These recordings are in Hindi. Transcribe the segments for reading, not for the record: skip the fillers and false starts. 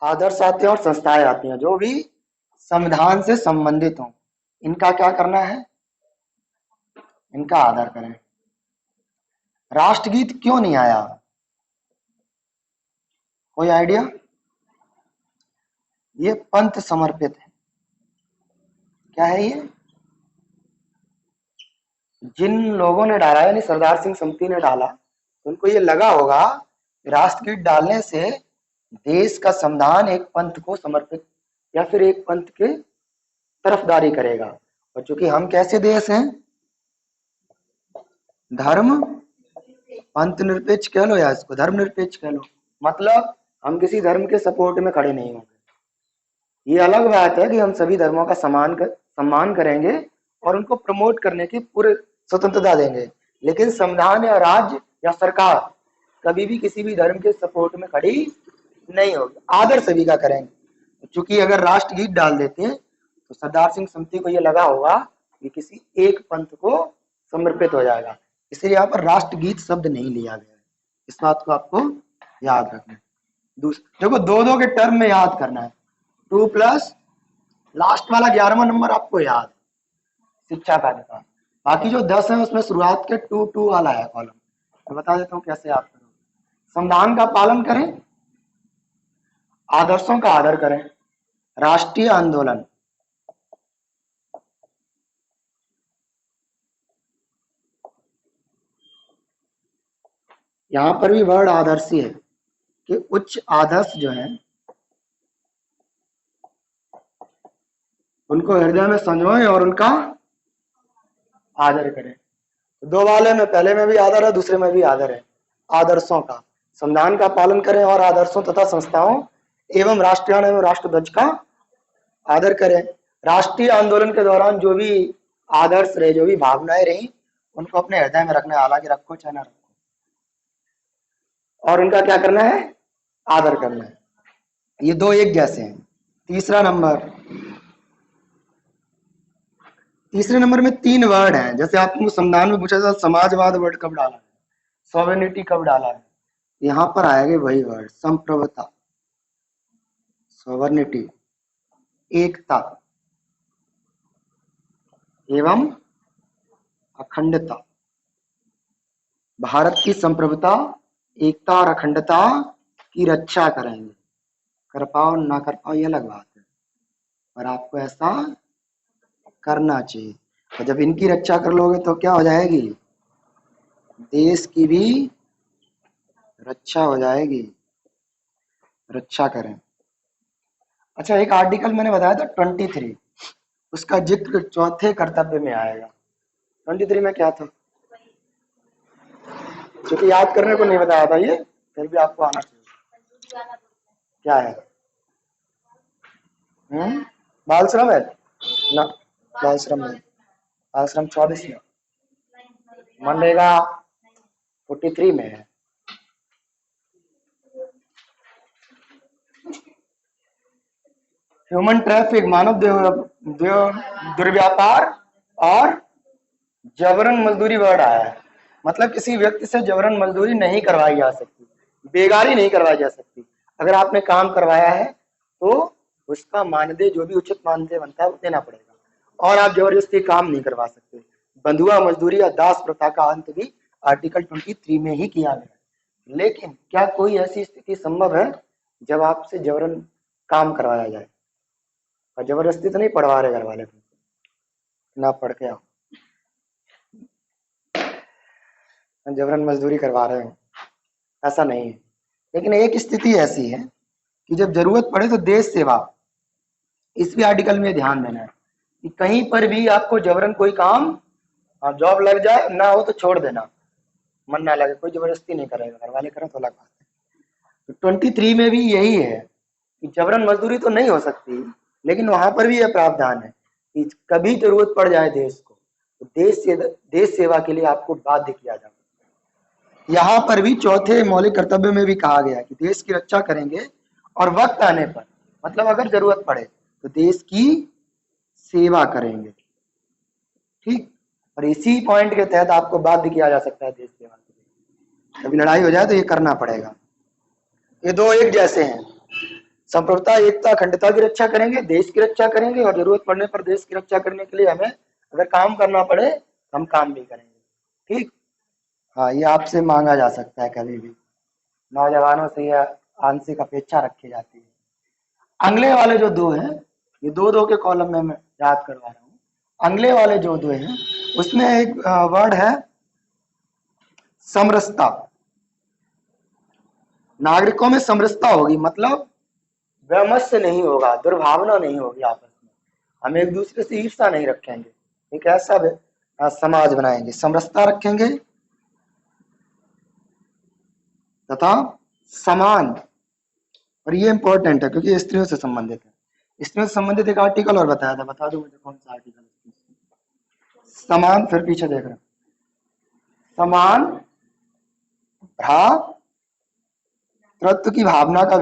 आदर्श आते हैं और संस्थाएं आती हैं जो भी संविधान से संबंधित हों, इनका क्या करना है, इनका आदर करें। राष्ट्रगीत क्यों नहीं आया, कोई आइडिया? ये पंथ समर्पित है। क्या है ये? जिन लोगों ने डाला यानी सरदार सिंह समिति ने डाला, उनको ये लगा होगा कि राष्ट्रगीत डालने से देश का संविधान एक पंथ को समर्पित या फिर एक पंथ के तरफदारी करेगा। और चूंकि हम कैसे देश हैं, धर्म पंथ निरपेक्ष कह लो या इसको धर्म निरपेक्ष कह लो, मतलब हम किसी धर्म के सपोर्ट में खड़े नहीं होंगे। ये अलग बात है कि हम सभी धर्मों का सम्मान करेंगे और उनको प्रमोट करने की पूरी स्वतंत्रता देंगे, लेकिन संविधान या राज्य या सरकार कभी भी किसी भी धर्म के सपोर्ट में खड़ी नहीं होगी। आदर सभी का करेंगे। चूंकि अगर राष्ट्रगीत डाल देते हैं तो सरदार सिंह समिति को यह लगा होगा कि किसी एक पंथ को समर्पित हो जाएगा, इसलिए यहाँ पर राष्ट्रगीत शब्द नहीं लिया गया है। इस बात को आपको याद रखना है। देखो दो दो के टर्म में याद करना है। 2 प्लस लास्ट वाला 11वां नंबर आपको याद, शिक्षा का अधिकार। बाकी जो 10 है उसमें शुरुआत के 2 वाला है कॉलम, मैं बता देता हूँ कैसे याद करो। संविधान का पालन करें, आदर्शों का आदर करें, राष्ट्रीय आंदोलन, यहां पर भी वर्ड आदर्शी है कि उच्च आदर्श जो है उनको हृदय में संजोएं और उनका आदर करें। दो वाले में पहले में भी आदर है, दूसरे में भी आदर है। आदर्शों का, संविधान का पालन करें और आदर्शों तथा संस्थाओं एवं राष्ट्रगान एवं राष्ट्रध्वज का आदर करें। राष्ट्रीय आंदोलन के दौरान जो भी आदर्श रहे, जो भी भावनाएं रही, उनको अपने हृदय में रखना है, हालांकि रखो चाहे ना रखो, और उनका क्या करना है, आदर करना है। ये दो एक जैसे हैं। तीसरे नंबर में 3 वर्ड हैं। जैसे आपको संविधान में पूछा था समाजवाद वर्ड कब डाला है, सॉवरेनिटी कब डाला है, यहां पर आएगा वही वर्ड, संप्रभुता, सॉवरेनिटी, एकता एवं अखंडता। भारत की संप्रभुता, एकता और अखंडता की रक्षा करेंगे। कर पाओ ना कर पाओ ये अलग बात है, पर आपको ऐसा करना चाहिए। और जब इनकी रक्षा कर लोगे तो क्या हो जाएगी, देश की भी रक्षा हो जाएगी। रक्षा करें। अच्छा, एक आर्टिकल मैंने बताया था 23, उसका जिक्र चौथे कर्तव्य में आएगा। 23 में क्या था, क्योंकि याद करने को नहीं बताया था ये, फिर भी आपको आना चाहिए। क्या है? बाल श्रम है ना, बाल श्रम में, बाल श्रम 24 में, मनरेगा 43 में है। ह्यूमन ट्रैफिक, मानव दुर्व्यापार और जबरन मजदूरी वर्ड आया है। मतलब किसी व्यक्ति से जबरन मजदूरी नहीं करवाई जा सकती, बेगारी नहीं करवाई जा सकती। अगर आपने काम करवाया है तो उसका मानदेय जो भी उचित मानदेय बनता है वो देना पड़ेगा, और आप जबरदस्ती काम नहीं करवा सकते। बंधुआ मजदूरी या दास प्रथा का अंत भी आर्टिकल 23 में ही किया गया। लेकिन क्या कोई ऐसी स्थिति संभव है जब आपसे जबरन काम करवाया जाए? और जबरदस्ती तो नहीं पढ़वा रहे घर वाले, ना पढ़ के आओ, जबरन मजदूरी करवा रहे हो, ऐसा नहीं है। लेकिन एक स्थिति ऐसी है कि जब जरूरत पड़े तो देश सेवा, इस भी आर्टिकल में ध्यान देना है कि कहीं पर भी आपको जबरन कोई काम, जॉब लग जाए ना हो तो छोड़ देना, मन ना लगे, कोई जबरदस्ती नहीं करेगा, घर वाले करें तो अलग बात है। तो 23 में भी यही है कि जबरन मजदूरी तो नहीं हो सकती, लेकिन वहां पर भी यह प्रावधान है कि कभी जरूरत पड़ जाए देश को तो देश सेवा के लिए आपको बाध्य किया जाए। यहाँ पर भी चौथे मौलिक कर्तव्य में भी कहा गया कि देश की रक्षा करेंगे और वक्त आने पर, मतलब अगर जरूरत पड़े तो देश की सेवा करेंगे। ठीक, और इसी पॉइंट के तहत आपको बाध्य किया जा सकता है देश सेवा के लिए। कभी लड़ाई हो जाए तो ये करना पड़ेगा। ये दो एक जैसे हैं। संप्रभुता, एकता, अखंडता की रक्षा करेंगे, देश की रक्षा करेंगे, और जरूरत पड़ने पर देश की रक्षा करने के लिए हमें अगर काम करना पड़े हम काम भी करेंगे। ठीक। हाँ, ये आपसे मांगा जा सकता है कभी भी, नौजवानों से यह आंशिक अपेक्षा रखी जाती है। अगले वाले जो दो हैं, ये दो दो के कॉलम में मैं याद करवा रहा हूँ। अगले वाले जो दो हैं उसमें एक वर्ड है समरसता। नागरिकों में समरसता होगी, मतलब वैमनस्य नहीं होगा, दुर्भावना नहीं होगी आपस में, हम एक दूसरे से ईर्ष्या नहीं रखेंगे, एक ऐसा समाज बनाएंगे, समरसता रखेंगे तथा समान। और ये इंपॉर्टेंट है क्योंकि स्त्रियों से संबंधित है। स्त्रियों से संबंधित एक आर्टिकल और बताया था, बता दो मुझे कौन सा आर्टिकल। समान, फिर पीछे देख रहे हैं, समान भ्रातृत्व की भावना का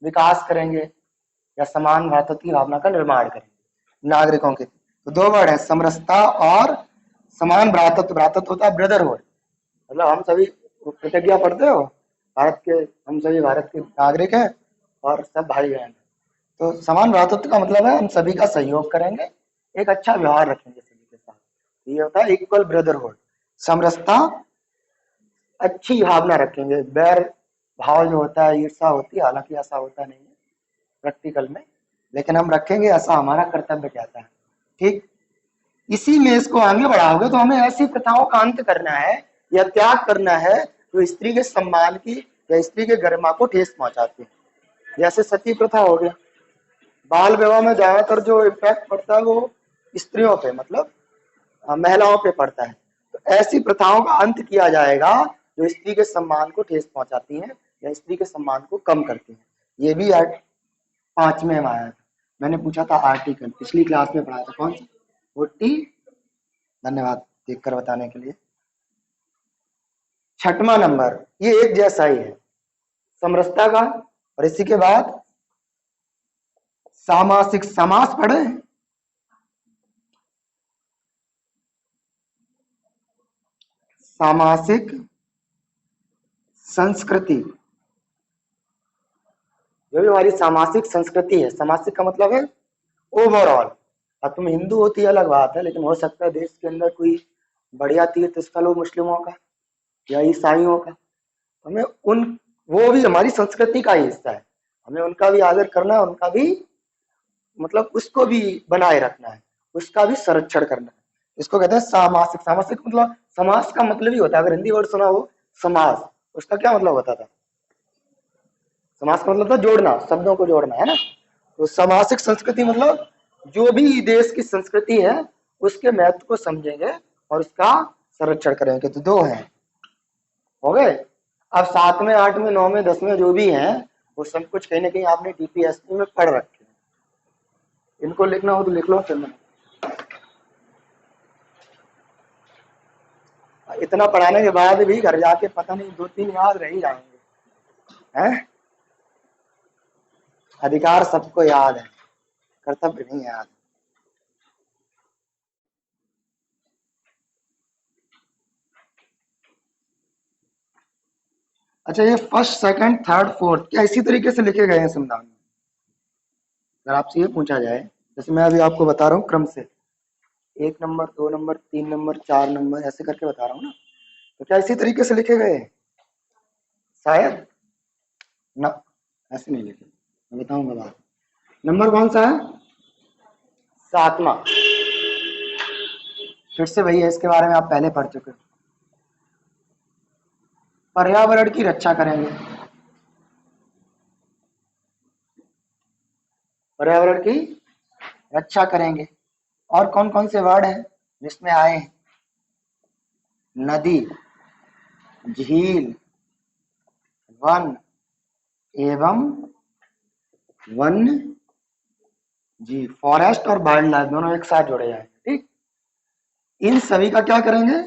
विकास करेंगे या समान भ्रातृत्व की भावना का निर्माण करेंगे नागरिकों के। तो दो वर्ड है, समरसता और समान भ्रातृत्व। भ्रातृत्व होता है ब्रदरहुड, मतलब हम सभी प्रतिज्ञा पढ़ते हो, भारत के, हम सभी भारत के नागरिक हैं और सब भाई बहन। तो समान भ्रातृत्व का मतलब है हम सभी का सहयोग करेंगे, एक अच्छा व्यवहार रखेंगे सभी के साथ, ये होता है इक्वल ब्रदरहुड। समरसता, अच्छी भावना रखेंगे, बैर भाव जो होता है, ईर्षा होती है, हालांकि ऐसा होता नहीं है प्रैक्टिकल में, लेकिन हम रखेंगे, ऐसा हमारा कर्तव्य कहता है। ठीक। इसी में इसको आगे बढ़ाओगे तो हमें ऐसी प्रथाओं का अंत करना है या त्याग करना है जो स्त्री के सम्मान की या स्त्री के गरिमा को ठेस पहुंचाती है। जैसे सती प्रथा हो गया, बाल विवाह में ज्यादातर जो इम्पैक्ट पड़ता है वो स्त्रियों पे, मतलब महिलाओं पे पड़ता है। तो ऐसी प्रथाओं का अंत किया जाएगा जो स्त्री के सम्मान को ठेस पहुंचाती हैं या स्त्री के सम्मान को कम करती हैं। ये भी 5वें में आया था, मैंने पूछा था आर्टिकल, पिछली क्लास में पढ़ाया था, कौन सा 40। धन्यवाद देखकर बताने के लिए। 6वां नंबर, ये एक जैसा ही है समरसता का, और इसी के बाद सामासिक। समास पढ़े, सामासिक संस्कृति, जो भी हमारी सामासिक संस्कृति है, सामासिक का मतलब है ओवरऑल। अब तुम हिंदू होती है अलग बात है, लेकिन हो सकता है देश के अंदर कोई बढ़िया तीर्थ स्थल हो मुस्लिमों का या ईसाइयों का, हमें उन, वो भी हमारी संस्कृति का ही हिस्सा है, हमें उनका भी आदर करना है, उनका भी मतलब उसको भी बनाए रखना है, उसका भी संरक्षण करना है। इसको कहते हैं सामासिक। सामासिक मतलब समास का मतलब ही होता है, अगर हिंदी वर्ड सुना हो समास, उसका क्या मतलब होता था, समास का मतलब था जोड़ना, शब्दों को जोड़ना, है ना। तो सामासिक संस्कृति मतलब जो भी देश की संस्कृति है उसके महत्व को समझेंगे और उसका संरक्षण करेंगे। तो दो हैं, हो गए। अब 7वें 8वें 9वें 10वें जो भी हैं वो सब कुछ कहीं ना कहीं आपने डीपीएसपी में पढ़ रखे हैं, इनको लिखना हो तो लिख लो। फिर इतना पढ़ाने के बाद भी घर जाके पता नहीं 2-3 याद रह ही जाएंगे, हैं। अधिकार सबको याद है, कर्तव्य नहीं याद। अच्छा, ये फर्स्ट सेकंड थर्ड फोर्थ क्या इसी तरीके से लिखे गए हैं संविधान में? अगर आपसे ये पूछा जाए, जैसे मैं अभी आपको बता रहा हूँ क्रम से, 1 नंबर 2 नंबर 3 नंबर 4 नंबर ऐसे करके बता रहा हूँ ना, तो क्या इसी तरीके से लिखे गए हैं? शायद ना, ऐसे नहीं लिखे, मैं बताऊंगा बात। नंबर कौन सा है? 7वां। फिर से वही है, इसके बारे में आप पहले पढ़ चुके हो। पर्यावरण की रक्षा करेंगे, पर्यावरण की रक्षा करेंगे। और कौन कौन से वर्ड हैं जिसमें आए? नदी, झील, वन एवं वन्य जी, फॉरेस्ट और वाइल्ड लाइफ दोनों एक साथ जोड़े जाएंगे। ठीक, इन सभी का क्या करेंगे?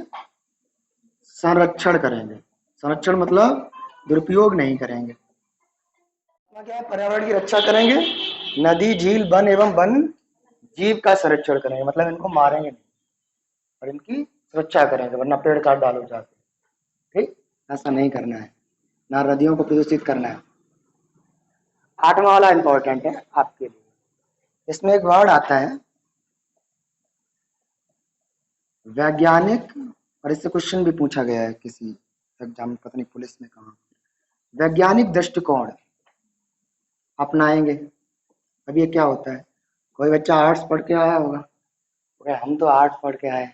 संरक्षण करेंगे। संरक्षण मतलब दुरुपयोग नहीं करेंगे। क्या है? पर्यावरण की रक्षा करेंगे, नदी, झील, वन एवं वन जीव का संरक्षण करेंगे, मतलब इनको मारेंगे नहीं और इनकी सुरक्षा करेंगे, वरना पेड़ काट डालो जाके। ठीक, ऐसा नहीं करना है, ना नदियों को प्रदूषित करना है। 8वां वाला इंपॉर्टेंट है आपके लिए। इसमें एक वर्ड आता है वैज्ञानिक, और इससे क्वेश्चन भी पूछा गया है किसी एग्जाम, पता नहीं पुलिस में कहा। वैज्ञानिक दृष्टिकोण अपनाएंगे। अब ये क्या होता है? कोई बच्चा आर्ट्स पढ़ के आया होगा, हम तो आर्ट्स पढ़ के आए,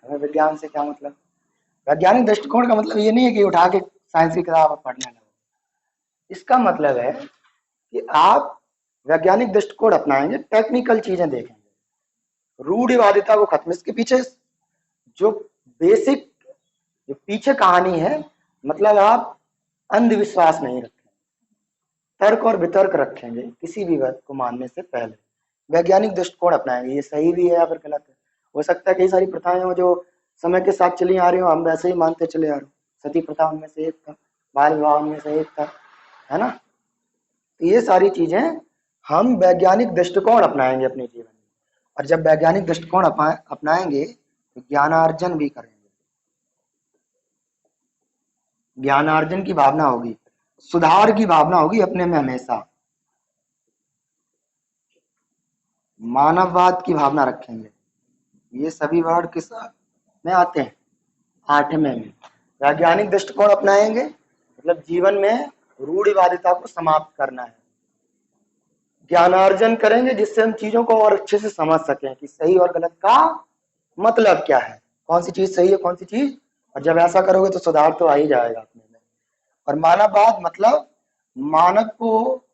हमें विज्ञान से क्या मतलब। वैज्ञानिक दृष्टिकोण का मतलब ये नहीं है कि उठा के साइंस की किताब पढ़ने लगो। इसका मतलब है कि आप वैज्ञानिक दृष्टिकोण अपनाएंगे, टेक्निकल चीजें देखेंगे, रूढ़िवादिता को खत्म। इसके पीछे जो बेसिक जो पीछे कहानी है, मतलब आप अंधविश्वास नहीं रखेंगे, तर्क और वितर्क रखेंगे किसी भी बात को मानने से पहले। वैज्ञानिक दृष्टिकोण अपनाएंगे, ये सही भी है या फिर गलत है। हो सकता है कई सारी प्रथाएं हो जो समय के साथ चली आ रही हो, हम वैसे ही मानते चले आ रहे हो। सती प्रथा उनमें से एक था, बाल विवाह उनमें से एक था, है ना। तो ये सारी चीजें हम वैज्ञानिक दृष्टिकोण अपनाएंगे अपने जीवन में, और जब वैज्ञानिक दृष्टिकोण अपनाएंगे तो ज्ञानार्जन भी करेंगे, ज्ञानार्जन की भावना होगी, सुधार की भावना होगी अपने में हमेशा, मानववाद की भावना रखेंगे। ये सभी वर्ड किस में आते हैं? 8वें में। वैज्ञानिक दृष्टिकोण अपनाएंगे मतलब जीवन में रूढ़िवादिता को समाप्त करना है। ज्ञानार्जन करेंगे जिससे हम चीजों को और अच्छे से समझ सकें कि सही और गलत का मतलब क्या है, कौन सी चीज सही है कौन सी चीज, और जब ऐसा करोगे तो सुधार तो आ ही जाएगा अपने में। और मानववाद मतलब मानव को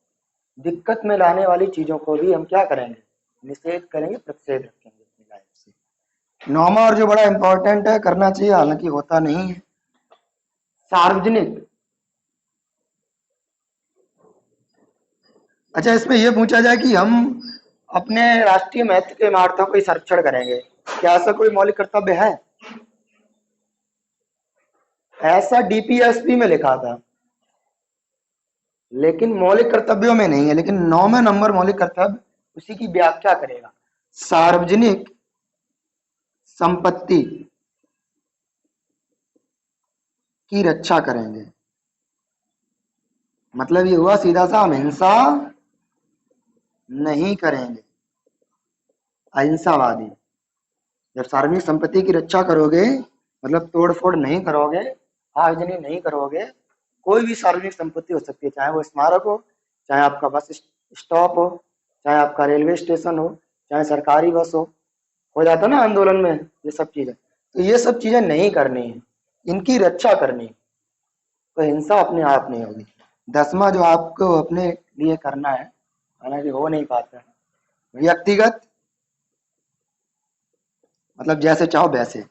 दिक्कत में लाने वाली चीजों को भी हम क्या करेंगे? निषेध करेंगे, प्रतिषेध रखेंगे अपनी लाइफ से। 9वां और जो बड़ा इंपॉर्टेंट है, करना चाहिए हालांकि होता नहीं है, सार्वजनिक। अच्छा, इसमें यह पूछा जाए कि हम अपने राष्ट्रीय महत्व के इमारतों का संरक्षण करेंगे, क्या ऐसा कोई मौलिक कर्तव्य है? ऐसा डीपीएसपी में लिखा था, लेकिन मौलिक कर्तव्यों में नहीं है। लेकिन 9वें नंबर मौलिक कर्तव्य उसी की व्याख्या करेगा। सार्वजनिक संपत्ति की रक्षा करेंगे, मतलब ये हुआ सीधा सा, हम हिंसा नहीं करेंगे, अहिंसावादी। जब सार्वजनिक संपत्ति की रक्षा करोगे मतलब तोड़ फोड़ नहीं करोगे, आगजनी नहीं करोगे। कोई भी सार्वजनिक संपत्ति हो सकती है, चाहे वो स्मारक हो, चाहे आपका बस स्टॉप हो, चाहे आपका रेलवे स्टेशन हो, चाहे सरकारी बस हो जाता ना आंदोलन में ये सब चीजें। तो ये सब चीजें नहीं करनी है, इनकी रक्षा करनी है, तो हिंसा अपने आप नहीं होगी। 10वां जो आपको अपने लिए करना है, हालांकि हो नहीं पाता है, व्यक्तिगत मतलब जैसे चाहो वैसे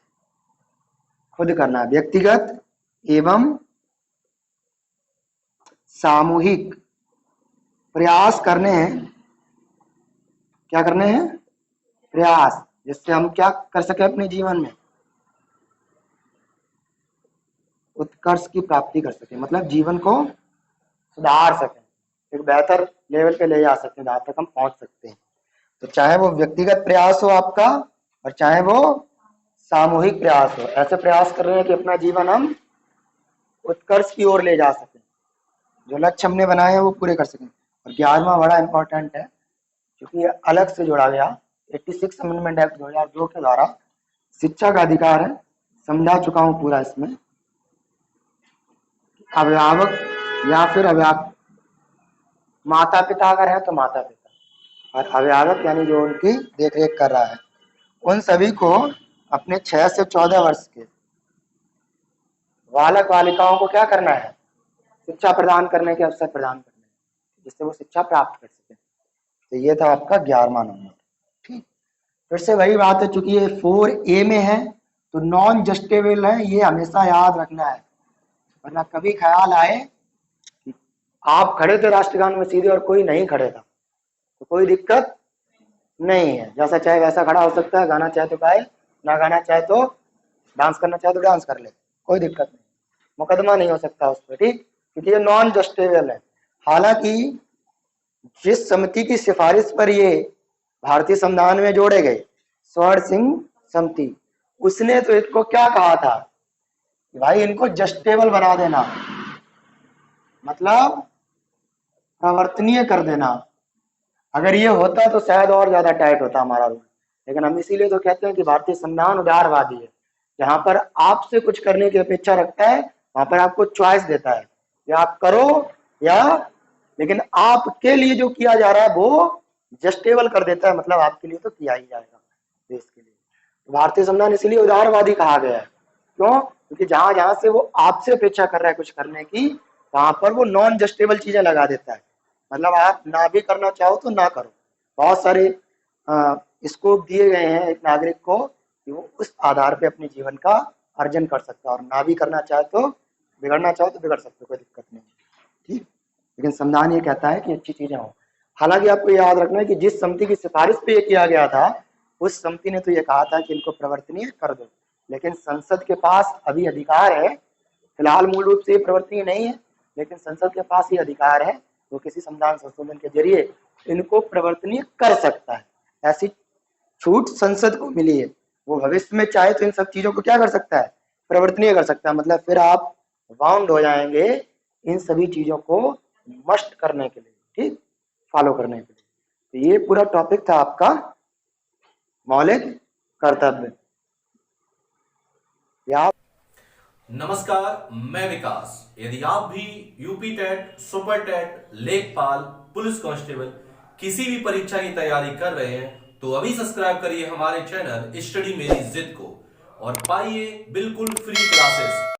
खुद करना है। व्यक्तिगत एवं सामूहिक प्रयास करने हैं। क्या करने हैं? प्रयास, जिससे हम क्या कर सके अपने जीवन में? उत्कर्ष की प्राप्ति कर सके, मतलब जीवन को सुधार सकें, एक बेहतर लेवल पे ले जा सकते हैं, जहां तक हम पहुंच सकते हैं। तो चाहे वो व्यक्तिगत प्रयास हो आपका, और चाहे वो सामूहिक प्रयास हो, ऐसे प्रयास कर रहे हैं कि अपना जीवन हम उत्कर्ष की ओर ले जा सकें, जो लक्ष्य हमने बनाए हैं वो पूरे कर सकें। और 11वां बड़ा इंपॉर्टेंट है, क्योंकि ये अलग से जोड़ा गया 86 अमेंडमेंट एक्ट 2002 के द्वारा शिक्षा का अधिकार है। समझा चुका हूं पूरा इसमें। अभिभावक या फिर अभिभावक, माता पिता अगर है तो माता पिता, और अभिभावक यानी जो उनकी देख रेख कर रहा है, उन सभी को अपने 6 से 14 वर्ष के बालक बालिकाओं को क्या करना है? शिक्षा प्रदान करने के अवसर प्रदान करने, जिससे वो शिक्षा प्राप्त कर सके। तो ये था आपका 11वां नंबर। ठीक, फिर से वही बात है, चूंकि ये 4A में है तो नॉन जस्टिफिकेबल है, ये हमेशा याद रखना है, वरना कभी ख्याल आए कि आप खड़े थे राष्ट्रगान में सीधे और कोई नहीं खड़े था तो कोई दिक्कत नहीं है, जैसा चाहे वैसा खड़ा हो सकता है, गाना चाहे तो गाए, ना गाना चाहे तो डांस करना चाहे तो डांस कर ले, कोई दिक्कत नहीं, मुकदमा नहीं हो सकता उस पर। ठीक, क्योंकि ये नॉन जस्टिफिकेबल है। हालांकि जिस समिति की सिफारिश पर ये भारतीय संविधान में जोड़े गए, स्वर्ण सिंह समिति, उसने तो इसको क्या कहा था कि भाई इनको जस्टिफिकेबल बना देना, मतलब प्रवर्तनीय कर देना। अगर ये होता तो शायद और ज्यादा टाइट होता हमारा रूल, लेकिन हम इसीलिए तो कहते हैं कि भारतीय संविधान उदारवादी है। जहां पर आपसे कुछ करने की अपेक्षा रखता है, वहां पर आपको चॉइस देता है कि आप करो या, लेकिन आपके लिए जो किया जा रहा है वो जस्टेबल कर देता है, मतलब आपके लिए तो किया ही जाएगा देश के लिए। तो भारतीय संविधान इसीलिए उदारवादी कहा गया है। क्यों? क्योंकि जहां जहां से वो आपसे अपेक्षा कर रहा है कुछ करने की, वहां पर वो नॉन जस्टेबल चीजें लगा देता है। मतलब आप ना भी करना चाहो तो ना करो। बहुत सारे स्कोप दिए गए हैं एक नागरिक को कि वो उस आधार पे अपने जीवन का अर्जन कर सकता है, और ना भी करना चाहे तो, बिगड़ना चाहो तो बिगड़ सकते हो, कोई दिक्कत नहीं। ठीक, लेकिन संविधान ये कहता है कि अच्छी चीजें हो। हालांकि आपको याद रखना है कि जिस समिति की सिफारिश पे ये किया गया था, उस समिति ने तो ये कहा था कि इनको प्रवर्तनीय कर दो, लेकिन संसद के पास अभी अधिकार है, फिलहाल मूल रूप से ये प्रवर्तनीय नहीं है, लेकिन संसद के पास ये अधिकार है, वो किसी संविधान संशोधन के जरिए इनको प्रवर्तनीय कर सकता है। ऐसी छूट संसद को मिली है, वो भविष्य में चाहे तो इन सब चीजों को क्या कर सकता है, प्रवर्तनीय कर सकता है। मतलब फिर आप बाउंड हो जाएंगे इन सभी चीजों को मस्ट करने के लिए, ठीक, फॉलो करने के लिए। तो ये पूरा टॉपिक था आपका मौलिक कर्तव्य। या नमस्कार, मैं विकास। यदि आप भी यूपी टेट, सुपर टेट, लेखपाल, पुलिस कांस्टेबल किसी भी परीक्षा की तैयारी कर रहे हैं तो अभी सब्सक्राइब करिए हमारे चैनल स्टडी मेरी जिद को और पाइए बिल्कुल फ्री क्लासेस।